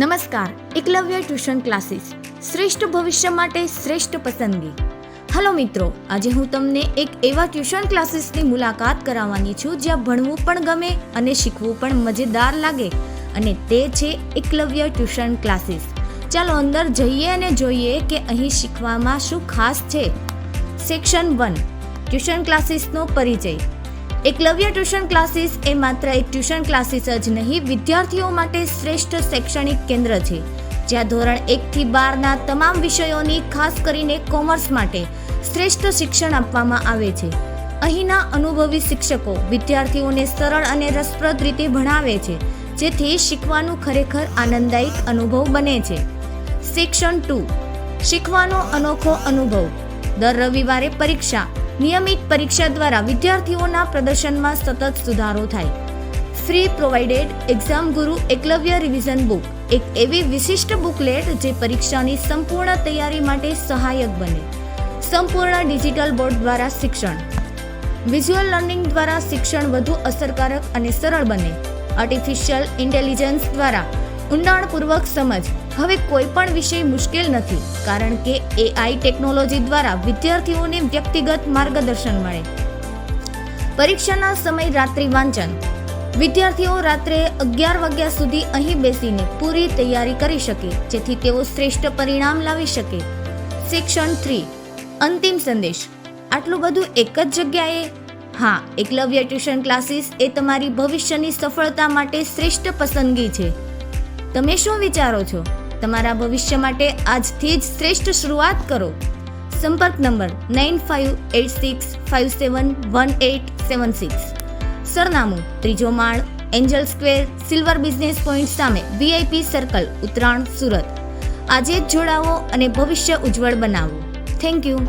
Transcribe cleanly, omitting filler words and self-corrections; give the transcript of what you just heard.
નમસ્કાર. Eklavya tuition classes, શ્રેષ્ઠ ભવિષ્ય માટે શ્રેષ્ઠ પસંદગી. હલો મિત્રો, આજે હું તમને એક એવા ટ્યુશન ક્લાસીસની મુલાકાત કરાવવાની છું જ્યાં ભણવું પણ ગમે અને શીખવું પણ મજેદાર લાગે, અને તે છે એકલવ્ય ટ્યુશન ક્લાસીસ. ચાલો અંદર જઈએ અને જોઈએ કે અહીં શીખવામાં શું ખાસ છે. સેક્શન 1, ટ્યુશન ક્લાસીસનો પરિચય. એકલવ્ય ટ્યુશન ક્લાસીસ એ માત્ર એક ટ્યુશન ક્લાસીસ જ નહીં, વિદ્યાર્થીઓ માટે શ્રેષ્ઠ શૈક્ષણિક કેન્દ્ર છે, જ્યાં ધોરણ 1 થી 12ના તમામ વિષયોની, ખાસ કરીને કોમર્સ માટે શ્રેષ્ઠ શિક્ષણ આપવામાં આવે છે. અહીંના અનુભવી શિક્ષકો વિદ્યાર્થીઓને સરળ અને રસપ્રદ રીતે ભણાવે છે, જેથી શીખવાનું ખરેખર આનંદદાયક અનુભવ બને છે. સેક્શન 2, શીખવાનો અનોખો અનુભવ. દર રવિવારે પરીક્ષા. નિયમિત પરીક્ષા દ્વારા વિદ્યાર્થીઓના પ્રદર્શનમાં સતત સુધારો થાય. ફ્રી પ્રોવાઇડેડ એક્ઝામ ગુરુ એકલવ્ય રિવિઝન બુક, એક એવી વિશિષ્ટ બુકલેટ જે પરીક્ષાની સંપૂર્ણ તૈયારી માટે સહાયક બને. સંપૂર્ણ ડિજિટલ બોર્ડ દ્વારા શિક્ષણ. વિઝ્યુઅલ લર્નિંગ દ્વારા શિક્ષણ વધુ અસરકારક અને સરળ બને. આર્ટિફિશિયલ ઇન્ટેલિજન્સ દ્વારા ઊંડાણપૂર્વક સમજ. હવે કોઈ પણ વિષય મુશ્કેલ નથી, કારણ કે AI ટેકનોલોજી દ્વારા વિદ્યાર્થીઓને વ્યક્તિગત માર્ગદર્શન મળે. પરીક્ષાના સમય રાત્રિ વાંચન. વિદ્યાર્થીઓ રાત્રે 11 વાગ્યા સુધી અહીં બેસીને પૂરી તૈયારી કરી શકે, જેથી તેઓ શ્રેષ્ઠ પરિણામ લાવી શકે. સેક્શન 3, અંતિમ સંદેશ. આટલું બધું એક જ જગ્યાએ? હા, એકલવ્ય ટ્યુશન ક્લાસીસ એ તમારી ભવિષ્યની સફળતા માટે શ્રેષ્ઠ પસંદગી છે. તમે શું વિચારો છો? તમારા ભવિષ્ય માટે આજથી જ શ્રેષ્ઠ શરૂઆત કરો. સંપર્ક નંબર 9586571876. સરનામું: 3જો માળ, Angel square, silver business point સામે, VIP સર્કલ, ઉત્તરાણ, સુરત. આજે જ જોડાવો અને ભવિષ્ય ઉજ્જવળ બનાવો. Thank you.